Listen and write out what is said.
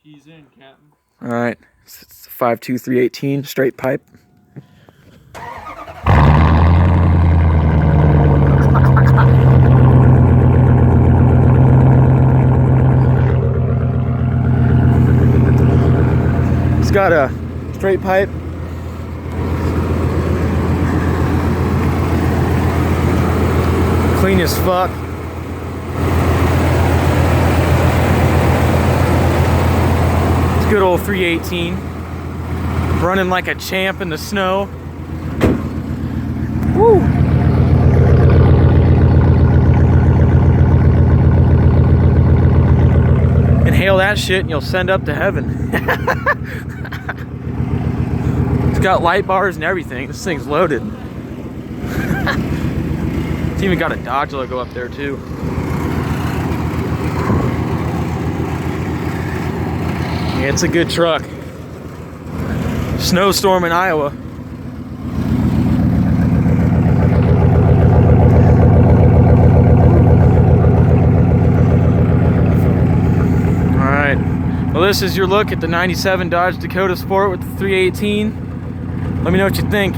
He's in, Captain. All right, it's a 52318 straight pipe. It's got a straight pipe. Clean as fuck. It's good old 318. Running like a champ in the snow. Woo! Inhale that shit and you'll send up to heaven. It's got light bars and everything. This thing's loaded. It's even got a Dodge logo up there too. Yeah, it's a good truck. Snowstorm in Iowa. Alright. Well, this is your look at the 97 Dodge Dakota Sport with the 318. Let me know what you think.